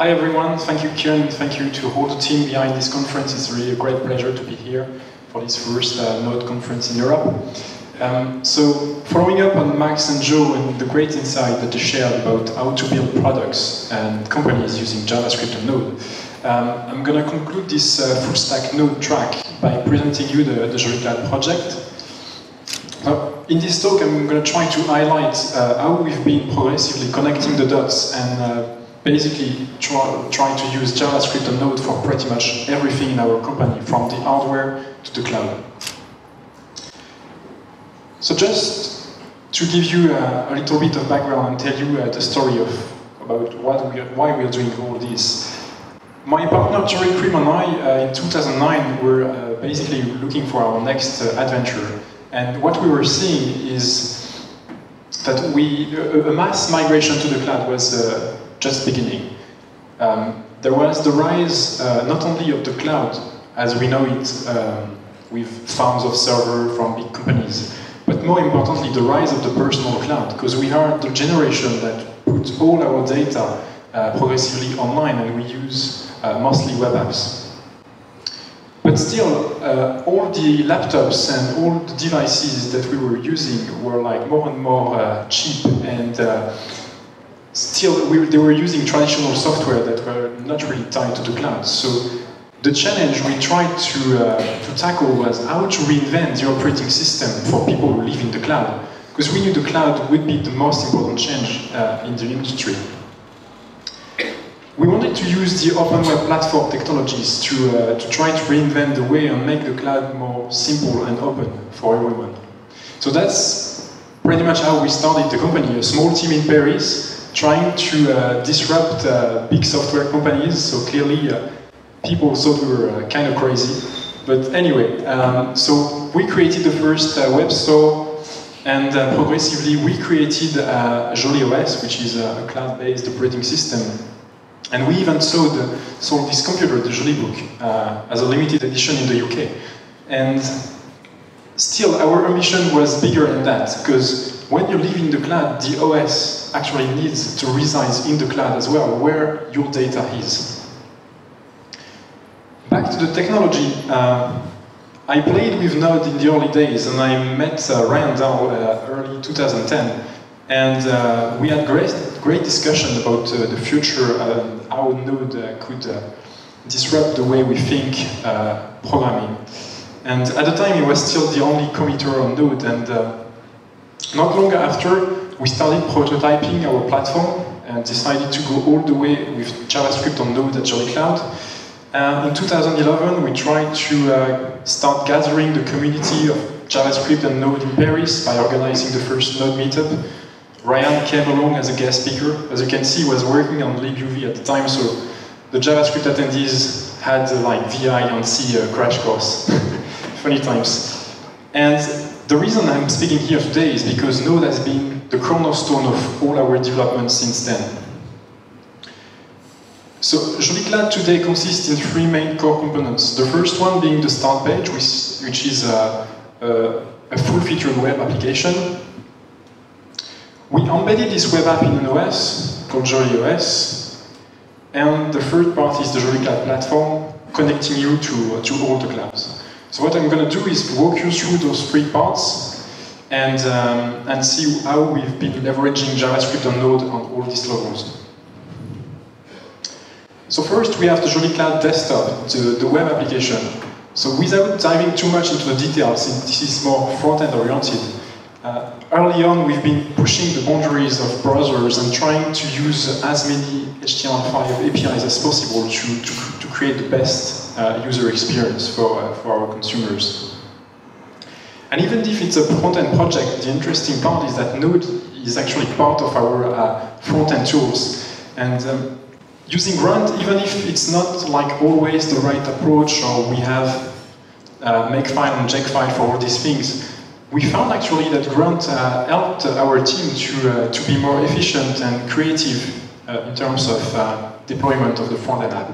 Hi everyone, thank you Kieran, thank you to all the team behind this conference. It's really a great pleasure to be here for this first Node conference in Europe. So following up on Max and Joe and the great insight that they shared about how to build products and companies using JavaScript and Node, I'm going to conclude this full stack Node track by presenting you the Jolly Cloud project. In this talk, I'm going to try to highlight how we've been progressively connecting the dots and basically trying to use JavaScript and Node for pretty much everything in our company, from the hardware to the cloud. So just to give you a little bit of background and tell you the story about why we are doing all this. My partner Jerry Cream and I, in 2009, were basically looking for our next adventure. And what we were seeing is that a mass migration to the cloud was just beginning. There was the rise not only of the cloud, as we know it, with farms of servers from big companies, but more importantly, the rise of the personal cloud, because we are the generation that puts all our data progressively online, and we use mostly web apps. But still, all the laptops and all the devices that we were using were like more and more cheap, and still they were using traditional software that were not really tied to the cloud. So the challenge we tried to tackle was how to reinvent the operating system for people who live in the cloud, because we knew the cloud would be the most important change in the industry. We wanted to use the open web platform technologies to try to reinvent the way and make the cloud more simple and open for everyone. So that's pretty much how we started the company, a small team in Paris, trying to disrupt big software companies. So clearly people thought we were kind of crazy. But anyway, so we created the first web store, and progressively we created Jolly OS, which is a cloud-based operating system. And we even sold this computer, the Jolly Book, as a limited edition in the UK. And still, our ambition was bigger than that, because when you live in the cloud, the OS actually needs to reside in the cloud as well, where your data is. Back to the technology, I played with Node in the early days, and I met Ryan Dow early 2010. And we had great discussion about the future and how Node could disrupt the way we think programming. And at the time, he was still the only committer on Node. And not long after, we started prototyping our platform and decided to go all the way with JavaScript on Node at Jolly Cloud. In 2011, we tried to start gathering the community of JavaScript and Node in Paris by organizing the first Node meetup. Ryan came along as a guest speaker. As you can see, he was working on libuv at the time, so the JavaScript attendees had like VI on C crash course. Funny times. And the reason I'm speaking here today is because Node has been the cornerstone of all our developments since then. So Jolly Cloud today consists in three main core components. The first one being the start page, which is a full-featured web application. We embedded this web app in an OS called Jolly OS, and the third part is the Jolly Cloud platform, connecting you to all the clouds. So what I'm going to do is walk you through those three parts and see how we've been leveraging JavaScript and Node on all these levels. So first we have the Jolly Cloud desktop, the web application. So without diving too much into the details, since this is more front-end oriented, early on, we've been pushing the boundaries of browsers and trying to use as many HTML5 APIs as possible to create the best user experience for our consumers. And even if it's a front-end project, the interesting part is that Node is actually part of our front-end tools. And using Grunt, even if it's not like always the right approach, or we have Makefile and Jekfile for all these things, we found actually that Grunt helped our team to be more efficient and creative in terms of deployment of the front-end app.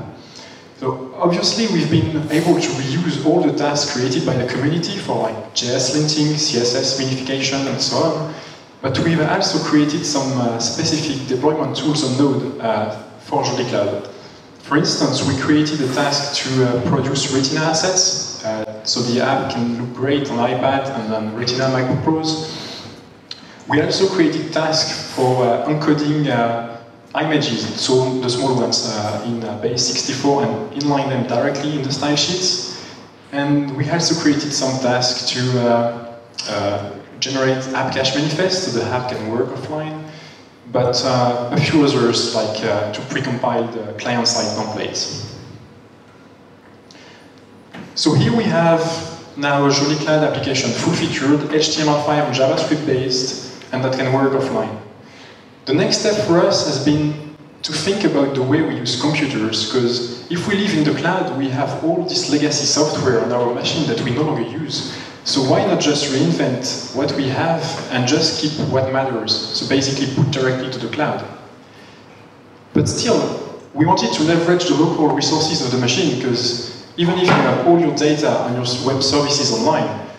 So obviously we've been able to reuse all the tasks created by the community for like JS linting, CSS minification, and so on. But we've also created some specific deployment tools on Node for Jolly Cloud. For instance, we created a task to produce Retina assets, so the app can look great on iPad and on Retina Mac Pros. We also created tasks for encoding images, so the small ones in base 64 and inline them directly in the style sheets. And we also created some tasks to generate app cache manifest, so the app can work offline. But a few others, like to precompile the client-side templates. So here we have now a Jolly Cloud application, full-featured, HTML5 and JavaScript-based, and that can work offline. The next step for us has been to think about the way we use computers, because if we live in the cloud, we have all this legacy software on our machine that we no longer use. So why not just reinvent what we have and just keep what matters? So basically put directly to the cloud. But still, we wanted to leverage the local resources of the machine, because even if you have all your data and your web services online,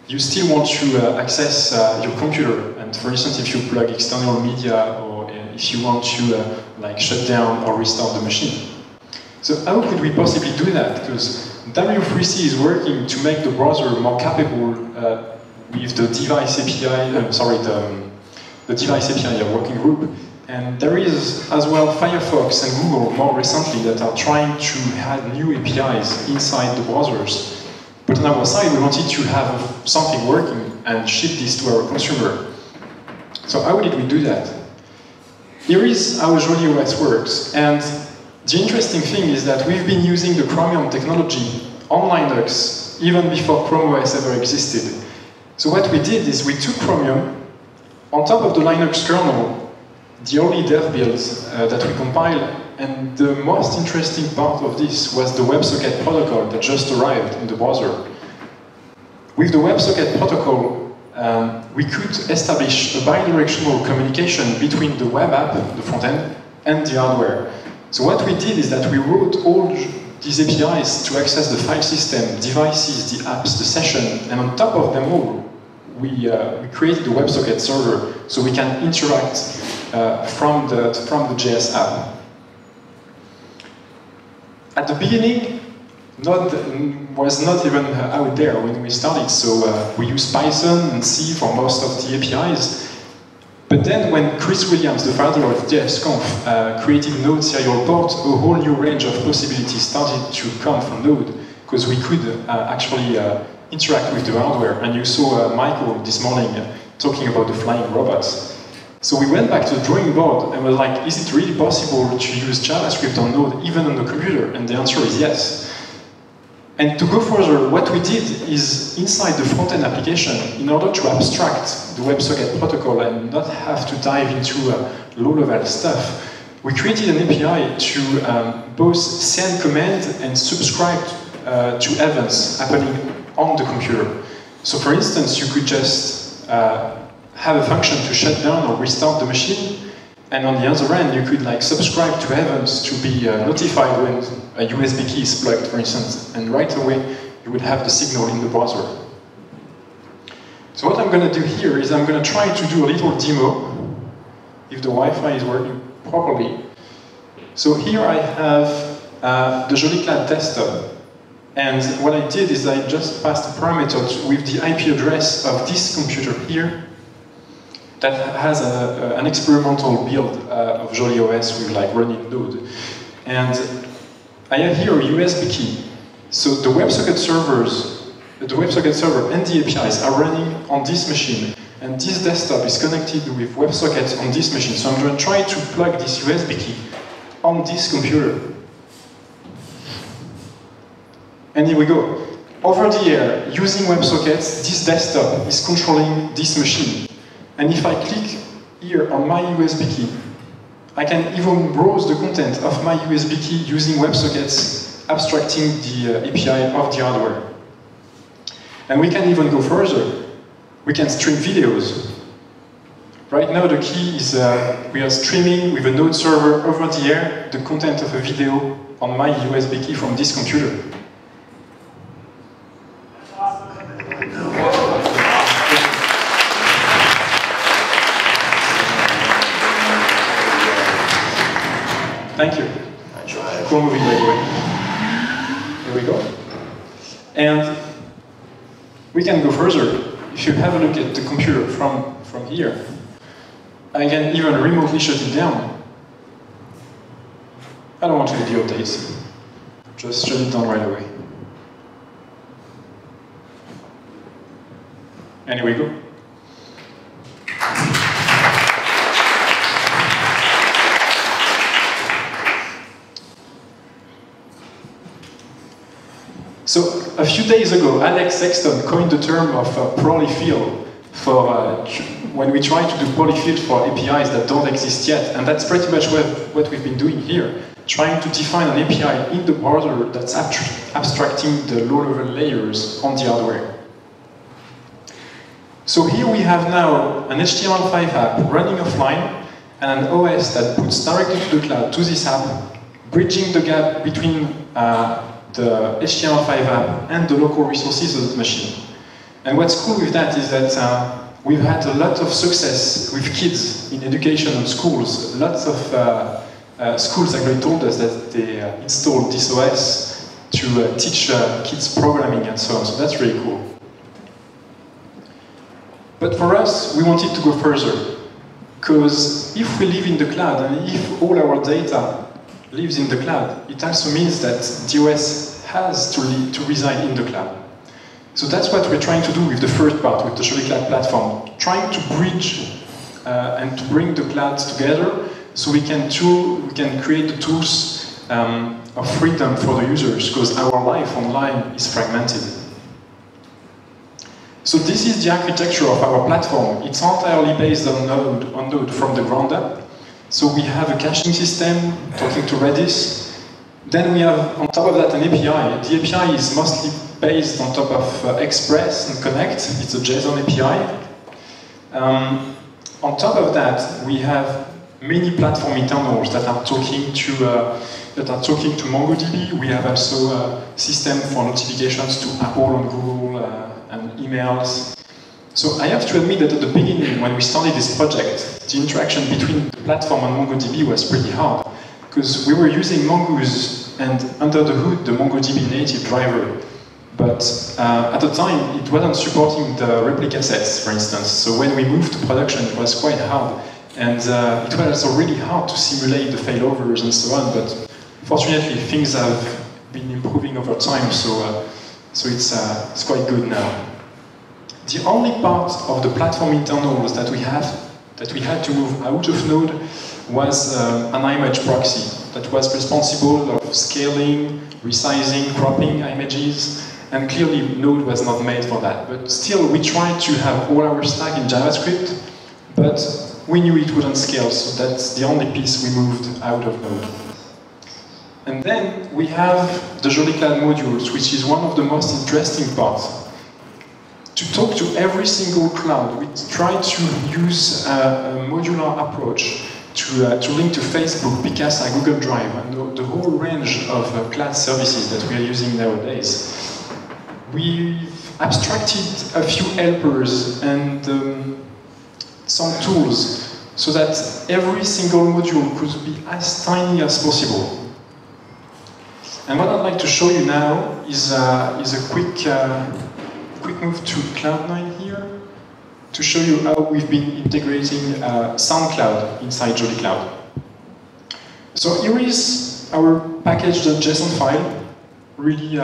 you still want to access your computer. And for instance, if you plug external media, or if you want to like shut down or restart the machine. So how could we possibly do that? Because W3C is working to make the browser more capable with the device API, the device API working group. And there is as well Firefox and Google more recently that are trying to add new APIs inside the browsers. But on our side, we wanted to have something working and ship this to our consumer. So how did we do that? Here is how Jolly OS works. And the interesting thing is that we've been using the Chromium technology on Linux even before Chrome OS ever existed. So what we did is we took Chromium, on top of the Linux kernel, the early dev builds that we compiled, and the most interesting part of this was the WebSocket protocol that just arrived in the browser. With the WebSocket protocol, we could establish a bidirectional communication between the web app, the front end, and the hardware. So what we did is that we wrote all these APIs to access the file system, devices, the apps, the session, and on top of them all, we created the WebSocket server so we can interact from the JS app. At the beginning, Node was not even out there when we started, so we used Python and C for most of the APIs. But then when Chris Williams, the founder of JSConf, created Node serial port, a whole new range of possibilities started to come from Node, because we could actually interact with the hardware. And you saw Michael this morning talking about the flying robots. So we went back to the drawing board and was like, is it really possible to use JavaScript on Node even on the computer? And the answer is yes. And to go further, what we did is, inside the front-end application, in order to abstract the WebSocket protocol and not have to dive into low-level stuff, we created an API to both send command and subscribe to events happening on the computer. So for instance, you could just have a function to shut down or restart the machine, and on the other end, you could like subscribe to events to be notified when a USB key is plugged, for instance, and right away you would have the signal in the browser. So what I'm going to do here is I'm going to try to do a little demo, if the Wi-Fi is working properly. So here I have the Jolly Cloud desktop, and what I did is I just passed a parameter with the IP address of this computer here, that has an experimental build of Jolly OS with like running Node. And I have here a USB key. So the WebSocket server and the APIs are running on this machine. And this desktop is connected with WebSocket on this machine. So I'm going to try to plug this USB key on this computer. And here we go. Over the air, using WebSocket, this desktop is controlling this machine. And if I click here on my USB key, I can even browse the content of my USB key using WebSockets, abstracting the API of the hardware. And we can even go further. We can stream videos. Right now the key is we are streaming with a Node server over the air the content of a video on my USB key from this computer. Thank you. cool movie, by the way. Here we go. And we can go further. If you have a look at the computer from here, I can even remotely shut it down. I don't want to do the updates. Just shut it down right away. And here we go. So, a few days ago, Alex Sexton coined the term of polyfill for when we try to do polyfill for APIs that don't exist yet, and that's pretty much what we've been doing here, trying to define an API in the browser that's abstracting the low-level layers on the hardware. So here we have now an HTML5 app running offline, and an OS that puts directly to the cloud to this app, bridging the gap between the HTML5 app and the local resources of the machine. And what's cool with that is that we've had a lot of success with kids in education and schools. Lots of schools actually told us that they installed this OS to teach kids programming and so on, so that's really cool. But for us, we wanted to go further, because if we live in the cloud and if all our data lives in the cloud, it also means that the OS has to reside in the cloud. So that's what we're trying to do with the first part, with the Jolly Cloud platform, trying to bridge and to bring the clouds together so we can create the tools of freedom for the users, because our life online is fragmented. So this is the architecture of our platform. It's entirely based on Node from the ground up. So we have a caching system talking to Redis. Then we have, on top of that, an API. The API is mostly based on top of Express and Connect. It's a JSON API. On top of that, we have many platform internals that are talking to MongoDB. We have also a system for notifications to Apple and Google and emails. So I have to admit that at the beginning, when we started this project, the interaction between the platform and MongoDB was pretty hard, because we were using Mongoose and under the hood the MongoDB native driver. But at the time, it wasn't supporting the replica sets, for instance. So when we moved to production, it was quite hard. And it was also really hard to simulate the failovers and so on. But fortunately, things have been improving over time, so it's quite good now. The only part of the platform internals that we had to move out of Node was an image proxy that was responsible of scaling, resizing, cropping images, and clearly Node was not made for that. But still, we tried to have all our stack in JavaScript, but we knew it wouldn't scale, so that's the only piece we moved out of Node. And then we have the Jolly Cloud modules, which is one of the most interesting parts. To talk to every single cloud, we try to use a modular approach to link to Facebook, Picasa, Google Drive, and the whole range of cloud services that we are using nowadays. We've abstracted a few helpers and some tools so that every single module could be as tiny as possible. And what I'd like to show you now is a quick move to Cloud9 here to show you how we've been integrating SoundCloud inside Jolly Cloud. So here is our package.json file, really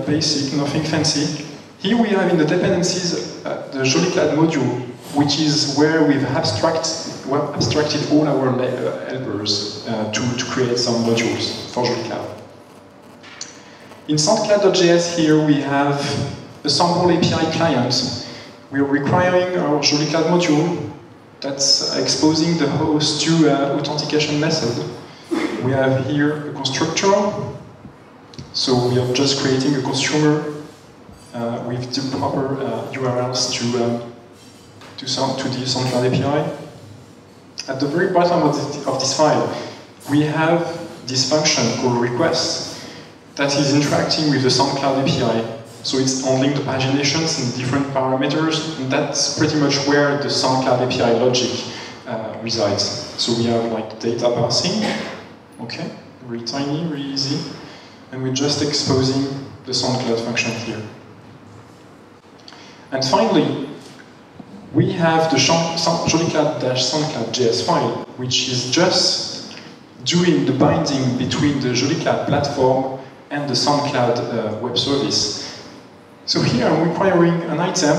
basic, nothing fancy. Here we have in the dependencies the Jolly Cloud module, which is where we've abstracted all our helpers to create some modules for Jolly Cloud. In SoundCloud.js here we have a sample API client. We're requiring our Jolly Cloud module that's exposing the host to an authentication method. We have here a constructor. So we are just creating a consumer with the proper URLs to the SoundCloud API. At the very bottom of this file, we have this function called request that is interacting with the SoundCloud API. So it's handling the paginations and different parameters, and that's pretty much where the SoundCloud API logic resides. So we have like data parsing, okay, really tiny, really easy. And we're just exposing the SoundCloud function here. And finally, we have the joliclad-soundcloud.js file, which is just doing the binding between the Joliclad platform and the SoundCloud web service. So here I'm requiring an item,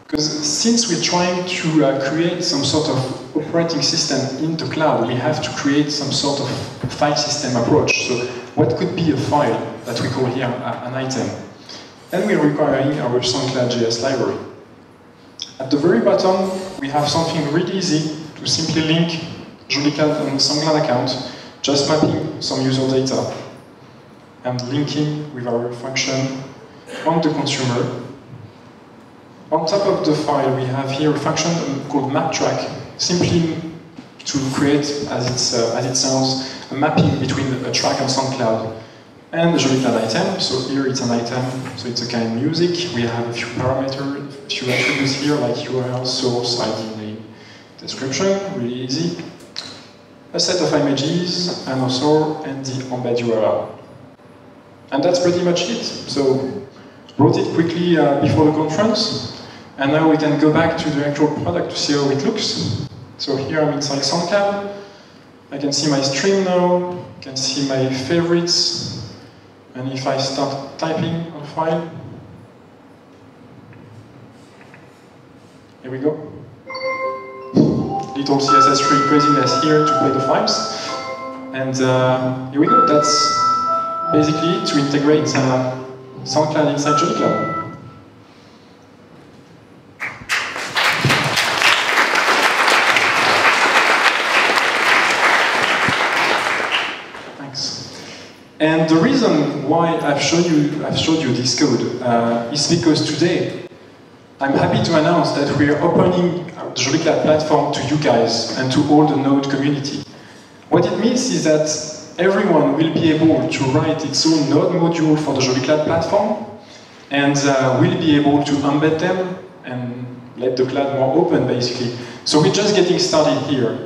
because since we're trying to create some sort of operating system in the cloud, we have to create some sort of file system approach. So what could be a file that we call here an item? And we're requiring our SoundCloud.js library. At the very bottom, we have something really easy to simply link Joliclad and SoundCloud account, just mapping some user data and linking with our function on the consumer. On top of the file, we have here a function called mapTrack, simply to create, as it sounds, a mapping between a track on SoundCloud and the Joliclad item. So here it's an item, so it's a kind of music. We have a few parameters, a few attributes here, like URL, source, ID, name, description, really easy. A set of images, an author, and the embed URL. And that's pretty much it. So, wrote it quickly before the conference, and now we can go back to the actual product to see how it looks. So here I'm inside SoundCloud. I can see my stream now, I can see my favorites, and if I start typing on file, here we go. Little CSS tree praising us here to play the files. And here we go, that's basically to integrate SoundCloud inside Joliclad. And the reason why I've showed you this code is because today I'm happy to announce that we are opening the Joliclad platform to you guys and to all the Node community. What it means is that everyone will be able to write its own Node module for the Joliclad platform, and will be able to embed them and let the cloud more open, basically. So we're just getting started here.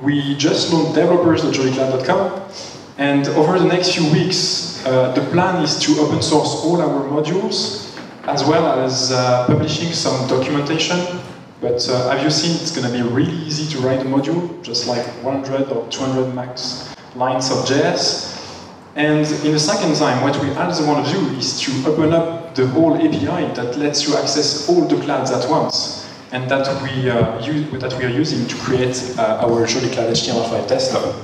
We just launched developers.joliclad.com. And over the next few weeks, the plan is to open source all our modules, as well as publishing some documentation. But as you've seen, it's going to be really easy to write a module, just like 100 or 200 max lines of JS. And in the second time, what we also want to do is to open up the whole API that lets you access all the clouds at once, and that we are using to create our Joliclad HTML5 desktop.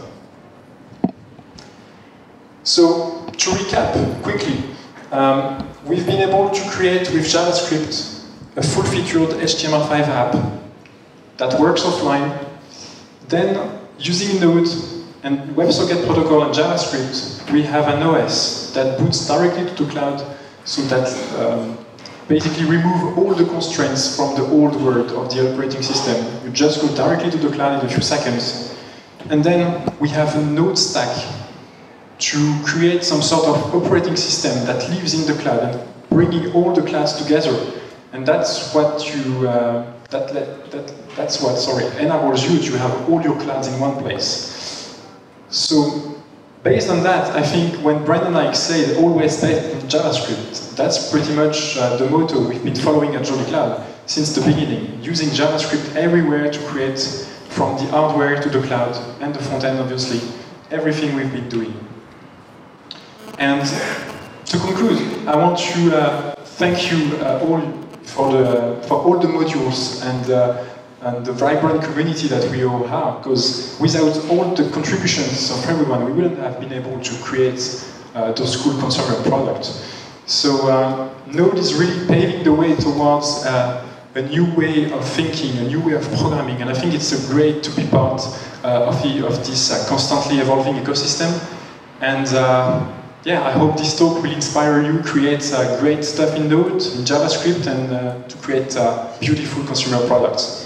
So, to recap quickly, we've been able to create with JavaScript a full-featured HTML5 app that works offline. Then, using Node and WebSocket protocol and JavaScript, we have an OS that boots directly to the cloud, so that basically remove all the constraints from the old world of the operating system. You just go directly to the cloud in a few seconds. And then we have a Node stack to create some sort of operating system that lives in the cloud and bringing all the clouds together, and that's what enables you to have all your clouds in one place. So, based on that, I think when Brandon and I say always based on JavaScript, that's pretty much the motto we've been following at Joliclad since the beginning, using JavaScript everywhere to create, from the hardware to the cloud and the front end, obviously, everything we've been doing. And to conclude, I want to thank you all for all the modules and the vibrant community that we all have, because without all the contributions of everyone, we wouldn't have been able to create those cool consumer products. So Node is really paving the way towards a new way of thinking, a new way of programming, and I think it's great to be part of this constantly evolving ecosystem. And yeah, I hope this talk will inspire you, create great stuff in Node, in JavaScript, and to create beautiful consumer products.